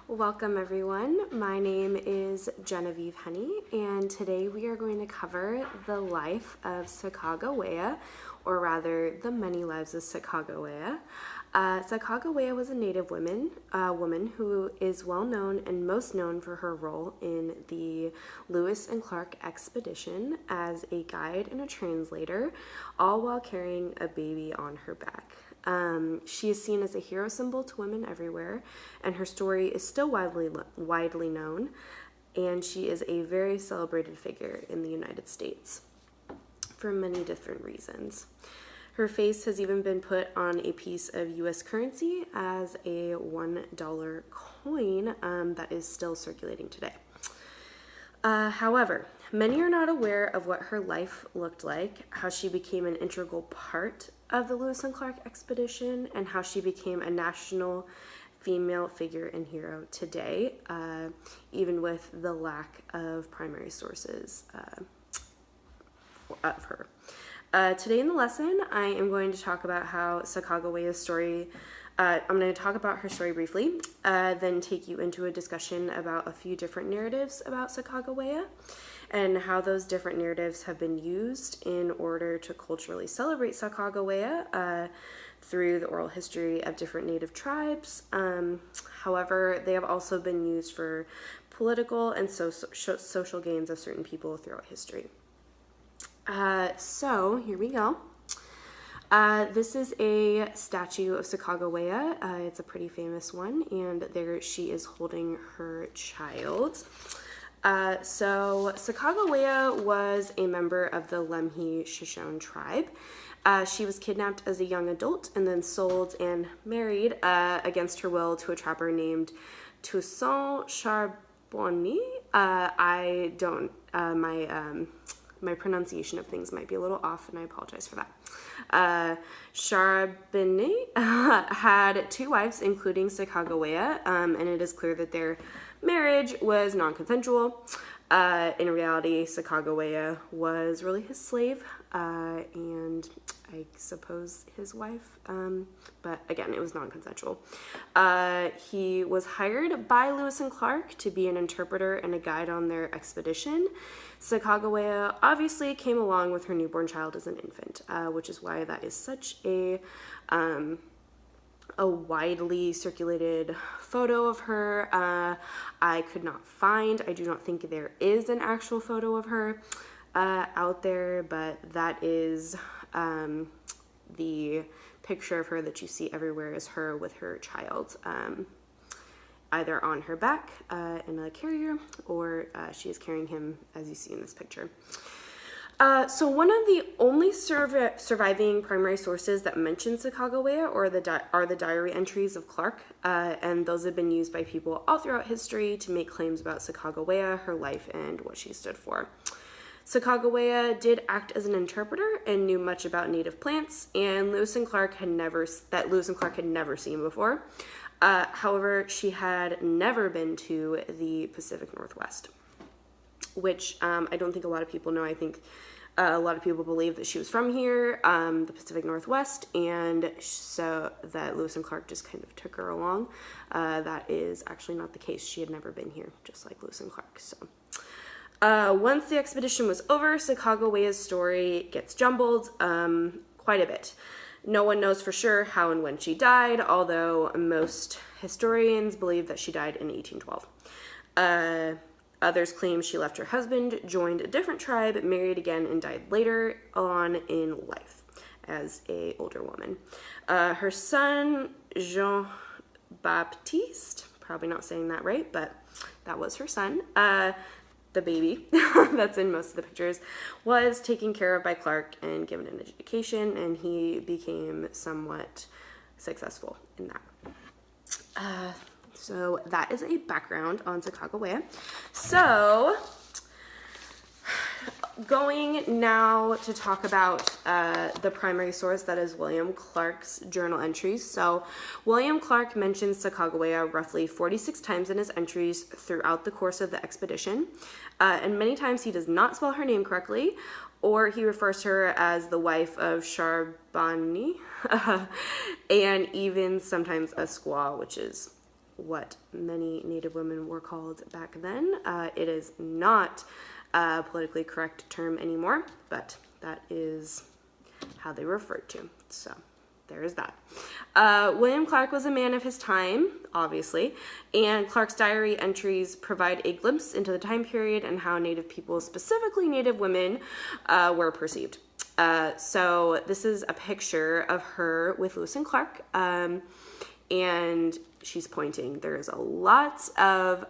Welcome everyone. My name is Genevieve Honey, and today we are going to cover the life of Sacagawea, or rather the many lives of Sacagawea. Sacagawea was a native woman who is well known and most known for her role in the Lewis and Clark expedition as a guide and a translator, all while carrying a baby on her back. She is seen as a hero symbol to women everywhere, and her story is still widely known, and she is a very celebrated figure in the United States for many different reasons. Her face has even been put on a piece of U.S. currency as a $1 coin that is still circulating today. However, many are not aware of what her life looked like, how she became an integral part of the Lewis and Clark expedition, and how she became a national female figure and hero today, even with the lack of primary sources of her. Today in the lesson, I am going to talk about how Sacagawea's story, I'm going to talk about her story briefly, then take you into a discussion about a few different narratives about Sacagawea and how those different narratives have been used in order to culturally celebrate Sacagawea through the oral history of different native tribes. However, they have also been used for political and social gains of certain people throughout history. So here we go. This is a statue of Sacagawea. It's a pretty famous one, and there she is holding her child. So Sacagawea was a member of the Lemhi Shoshone tribe. She was kidnapped as a young adult and then sold and married against her will to a trapper named Toussaint Charbonnier. I don't, my pronunciation of things might be a little off, and I apologize for that. Charbonnier had two wives, including Sacagawea, and it is clear that their marriage was non-consensual. In reality, Sacagawea was really his slave, and I suppose his wife, but again, it was non-consensual. He was hired by Lewis and Clark to be an interpreter and a guide on their expedition. Sacagawea obviously came along with her newborn child as an infant, which is why that is such a widely circulated photo of her. I could not find, I do not think there is an actual photo of her out there, but that is the picture of her that you see everywhere is her with her child, either on her back in a carrier, or she is carrying him as you see in this picture. So one of the only surviving primary sources that mention Sacagawea are the diary entries of Clark, and those have been used by people all throughout history to make claims about Sacagawea, her life, and what she stood for. Sacagawea did act as an interpreter and knew much about native plants, and Lewis and Clark had never seen before. However, she had never been to the Pacific Northwest, which I don't think a lot of people know. I think a lot of people believe that she was from here, the Pacific Northwest, and so that Lewis and Clark just kind of took her along. That is actually not the case. She had never been here, just like Lewis and Clark. So once the expedition was over, Sacagawea's story gets jumbled quite a bit. No one knows for sure how and when she died, although most historians believe that she died in 1812. Others claim she left her husband, joined a different tribe, married again, and died later on in life as an older woman. Her son, Jean-Baptiste, probably not saying that right, but that was her son, the baby that's in most of the pictures, was taken care of by Clark and given an education, and he became somewhat successful in that. So that is a background on Sacagawea. So going now to talk about the primary source, that is William Clark's journal entries. So William Clark mentions Sacagawea roughly 46 times in his entries throughout the course of the expedition, and many times he does not spell her name correctly, or he refers to her as the wife of Charbonnier, and even sometimes a squaw, which is what many Native women were called back then. It is not a politically correct term anymore, but that is how they were referred to. So there is that. William Clark was a man of his time, obviously, and Clark's diary entries provide a glimpse into the time period and how Native people, specifically Native women, were perceived. So this is a picture of her with Lewis and Clark, and she's pointing. There's a lot of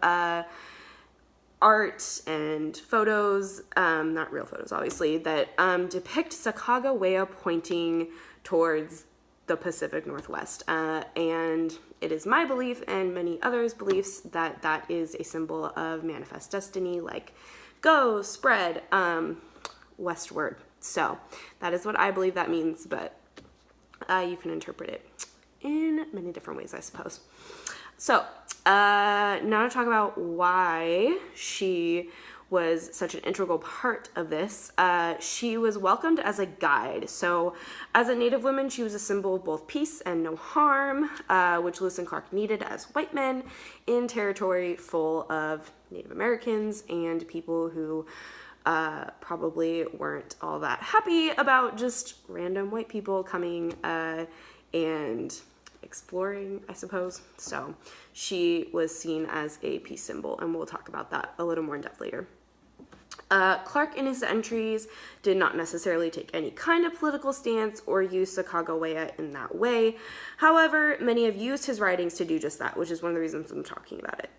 art and photos, not real photos, obviously, that depict Sacagawea pointing towards the Pacific Northwest. And it is my belief and many others' beliefs that that is a symbol of manifest destiny, like go, spread, westward. So that is what I believe that means, but you can interpret it in many different ways, I suppose. So now to talk about why she was such an integral part of this. She was welcomed as a guide. So as a Native woman, she was a symbol of both peace and no harm, which Lewis and Clark needed as white men in territory full of Native Americans and people who probably weren't all that happy about just random white people coming and exploring, I suppose. So she was seen as a peace symbol, and we'll talk about that a little more in depth later. Clark in his entries did not necessarily take any kind of political stance or use Sacagawea in that way. However, many have used his writings to do just that, which is one of the reasons I'm talking about it.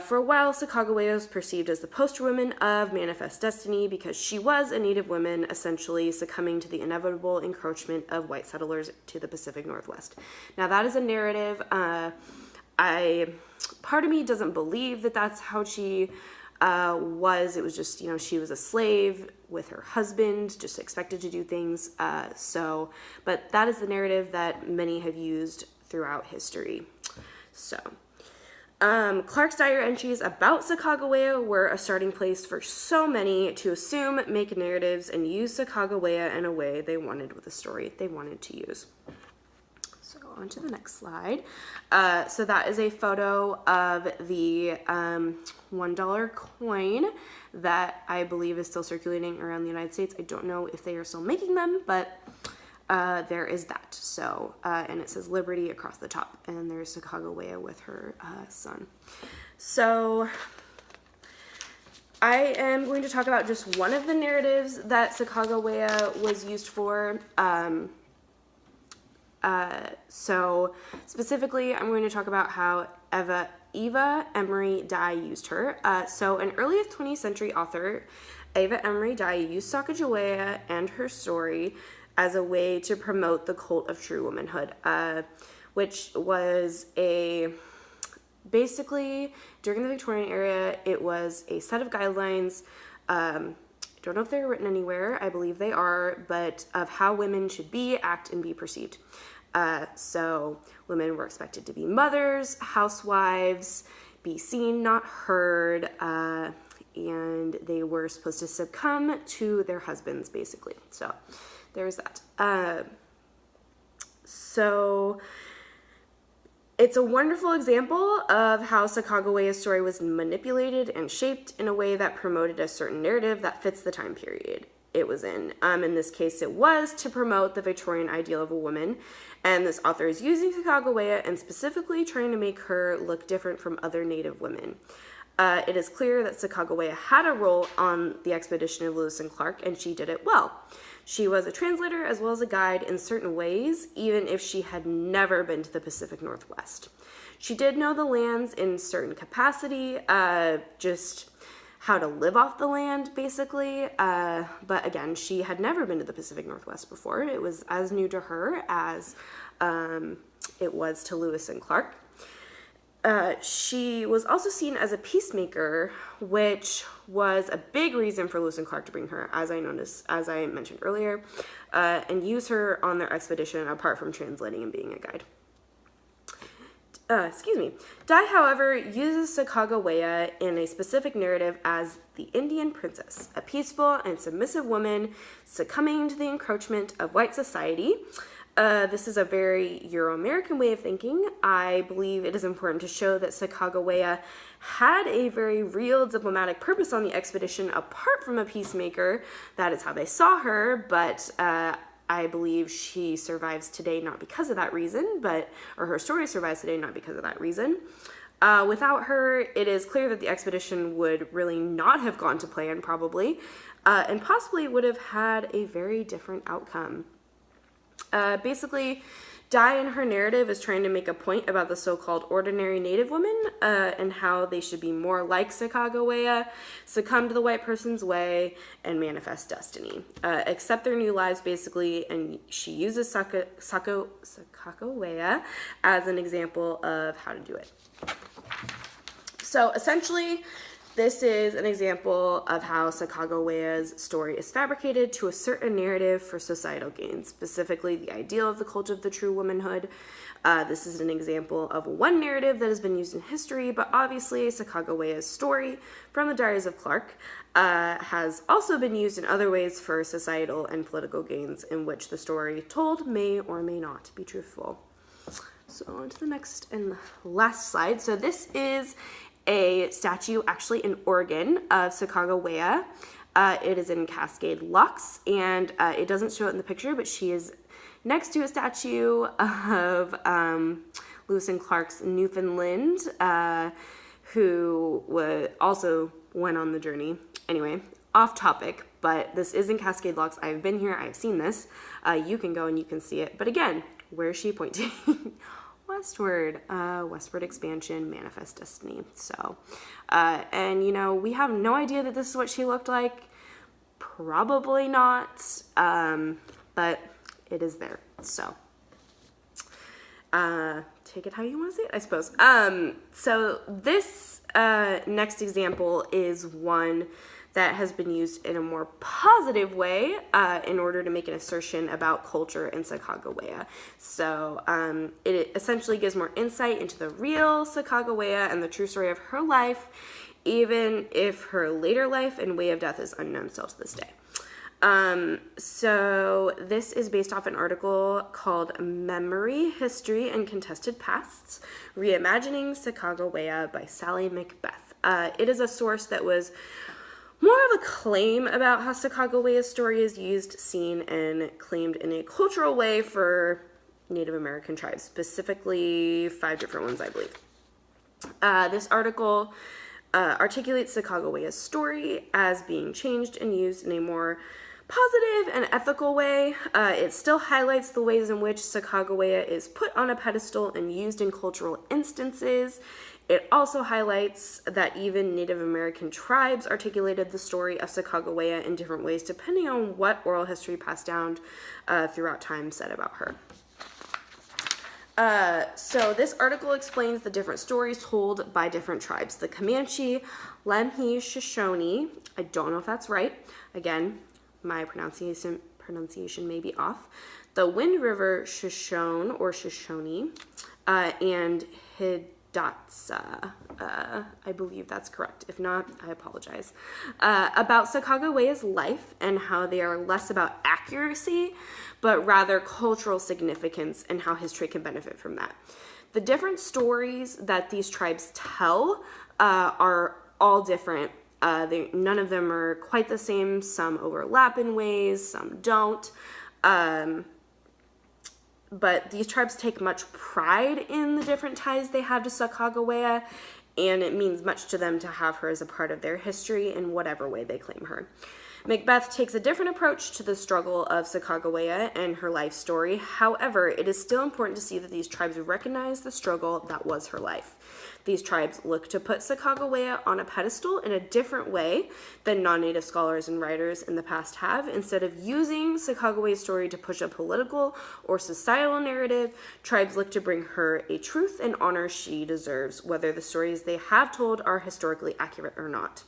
For a while, Sacagawea was perceived as the poster woman of manifest destiny because she was a Native woman essentially succumbing to the inevitable encroachment of white settlers to the Pacific Northwest. Now, that is a narrative. Part of me doesn't believe that that's how she was. It was just, she was a slave with her husband, just expected to do things. But that is the narrative that many have used throughout history. So Clark's diary entries about Sacagawea were a starting place for so many to assume, make narratives, and use Sacagawea in a way they wanted with the story they wanted to use. So on to the next slide. So that is a photo of the $1 coin that I believe is still circulating around the United States. I don't know if they are still making them, but there is that. So, and it says Liberty across the top, and there's Sacagawea with her son. So I am going to talk about just one of the narratives that Sacagawea was used for. So specifically, I'm going to talk about how Eva Emery Dye used her. So an early 20th century author, Eva Emery Dye, used Sacagawea and her story as a way to promote the cult of true womanhood, which was basically during the Victorian era, it was a set of guidelines. I don't know if they're written anywhere, I believe they are, but of how women should be, act, and be perceived. So women were expected to be mothers, housewives, be seen, not heard, and they were supposed to succumb to their husbands, basically. So there's that. So it's a wonderful example of how Sacagawea's story was manipulated and shaped in a way that promoted a certain narrative that fits the time period it was in. In this case, it was to promote the Victorian ideal of a woman, and this author is using Sacagawea and specifically trying to make her look different from other Native women. It is clear that Sacagawea had a role on the expedition of Lewis and Clark, and she did it well. She was a translator as well as a guide in certain ways, even if she had never been to the Pacific Northwest. She did know the lands in certain capacity, just how to live off the land, basically. But again, she had never been to the Pacific Northwest before. It was as new to her as it was to Lewis and Clark. She was also seen as a peacemaker, which was a big reason for Lewis and Clark to bring her, as I mentioned earlier, and use her on their expedition apart from translating and being a guide. Dye, however, uses Sacagawea in a specific narrative as the Indian princess, a peaceful and submissive woman succumbing to the encroachment of white society. This is a very Euro-American way of thinking. I believe it is important to show that Sacagawea had a very real diplomatic purpose on the expedition apart from a peacemaker. That is how they saw her, but I believe she survives today not because of that reason, or her story survives today not because of that reason. Without her, it is clear that the expedition would really not have gone to plan, probably, and possibly would have had a very different outcome. Basically, Dai in her narrative is trying to make a point about the so-called ordinary Native women and how they should be more like Sacagawea, succumb to the white person's way, and manifest destiny. Accept their new lives, basically, and she uses Sacagawea as an example of how to do it. So essentially, this is an example of how Sacagawea's story is fabricated to a certain narrative for societal gain, specifically the ideal of the cult of the true womanhood. This is an example of one narrative that has been used in history, but obviously Sacagawea's story from the Diaries of Clark has also been used in other ways for societal and political gains in which the story told may or may not be truthful. So on to the next and last slide. So this is a statue actually in Oregon of Sacagawea. It is in Cascade Locks, and it doesn't show it in the picture, but she is next to a statue of Lewis and Clark's Newfoundland, who also went on the journey. Anyway, off topic, but this is in Cascade Locks. I've been here, I've seen this. You can go and you can see it. But again, where is she pointing? Westward. Westward expansion, manifest destiny. So, and we have no idea that this is what she looked like. Probably not, but it is there. So, take it how you want to see it, I suppose. So this next example is one that has been used in a more positive way in order to make an assertion about culture in Sacagawea. So it essentially gives more insight into the real Sacagawea and the true story of her life, even if her later life and way of death is unknown still to this day. So this is based off an article called Memory, History, and Contested Pasts, Reimagining Sacagawea by Sally Macbeth. It is a source that was more of a claim about how Sacagawea's story is used, seen, and claimed in a cultural way for Native American tribes, specifically 5 different ones, I believe. This article articulates Sacagawea's story as being changed and used in a more positive and ethical way. It still highlights the ways in which Sacagawea is put on a pedestal and used in cultural instances. It also highlights that even Native American tribes articulated the story of Sacagawea in different ways depending on what oral history passed down throughout time said about her. So this article explains the different stories told by different tribes. The Comanche, Lemhi, Shoshone, I don't know if that's right. Again, my pronunciation may be off. The Wind River Shoshone or Shoshone, and Hidatsa. I believe that's correct. If not, I apologize. About Sacagawea's life and how they are less about accuracy, but rather cultural significance and how history can benefit from that. The different stories that these tribes tell are all different. None of them are quite the same. Some overlap in ways, some don't. But these tribes take much pride in the different ties they have to Sacagawea, and it means much to them to have her as a part of their history in whatever way they claim her. Macbeth takes a different approach to the struggle of Sacagawea and her life story. However, it is still important to see that these tribes recognize the struggle that was her life. These tribes look to put Sacagawea on a pedestal in a different way than non-native scholars and writers in the past have. Instead of using Sacagawea's story to push a political or societal narrative, tribes look to bring her a truth and honor she deserves, whether the stories they have told are historically accurate or not.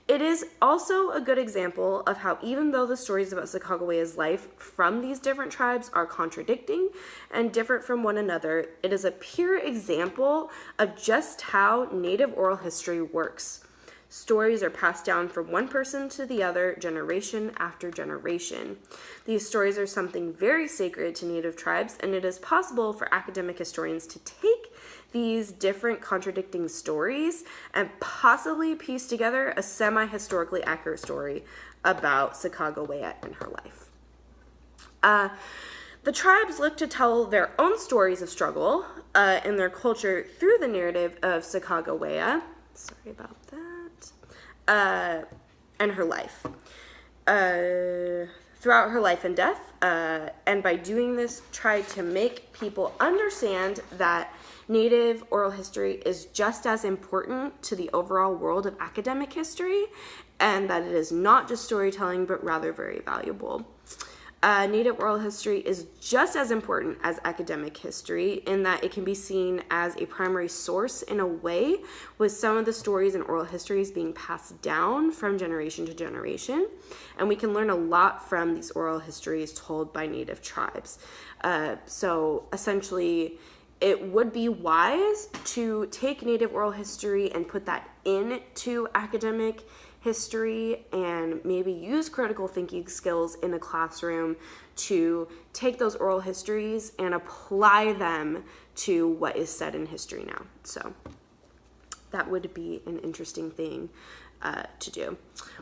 It is also a good example of how even though the stories about Sacagawea's life from these different tribes are contradicting and different from one another, it is a pure example of just how Native oral history works. Stories are passed down from one person to the other, generation after generation. These stories are something very sacred to Native tribes, and it is possible for academic historians to take these different contradicting stories and possibly piece together a semi-historically accurate story about Sacagawea and her life. The tribes look to tell their own stories of struggle in their culture through the narrative of Sacagawea. Sorry about that. And her life. Throughout her life and death. And by doing this, tried to make people understand that Native oral history is just as important to the overall world of academic history, and that it is not just storytelling, but rather very valuable. Native oral history is just as important as academic history in that it can be seen as a primary source in a way, with some of the stories and oral histories being passed down from generation to generation. And we can learn a lot from these oral histories told by Native tribes. So essentially, it would be wise to take Native oral history and put that into academic history and maybe use critical thinking skills in a classroom to take those oral histories and apply them to what is said in history now. So that would be an interesting thing to do.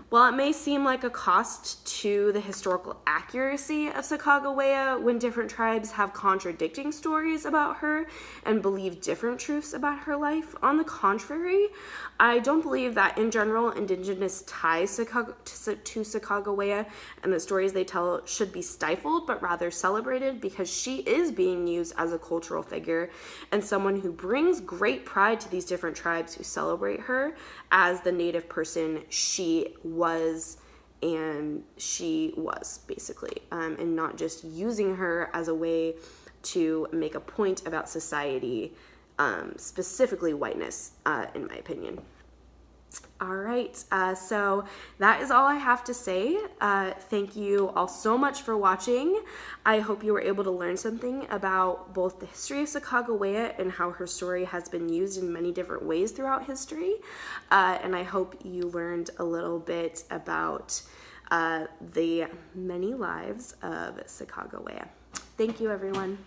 While it may seem like a cost to the historical accuracy of Sacagawea when different tribes have contradicting stories about her and believe different truths about her life, on the contrary, I don't believe that in general Indigenous ties to Sacagawea and the stories they tell should be stifled, but rather celebrated, because she is being used as a cultural figure and someone who brings great pride to these different tribes who celebrate her as the Native person she was basically, and not just using her as a way to make a point about society, specifically whiteness, in my opinion. All right, so that is all I have to say. Thank you all so much for watching. I hope you were able to learn something about both the history of Sacagawea and how her story has been used in many different ways throughout history. And I hope you learned a little bit about the many lives of Sacagawea. Thank you, everyone.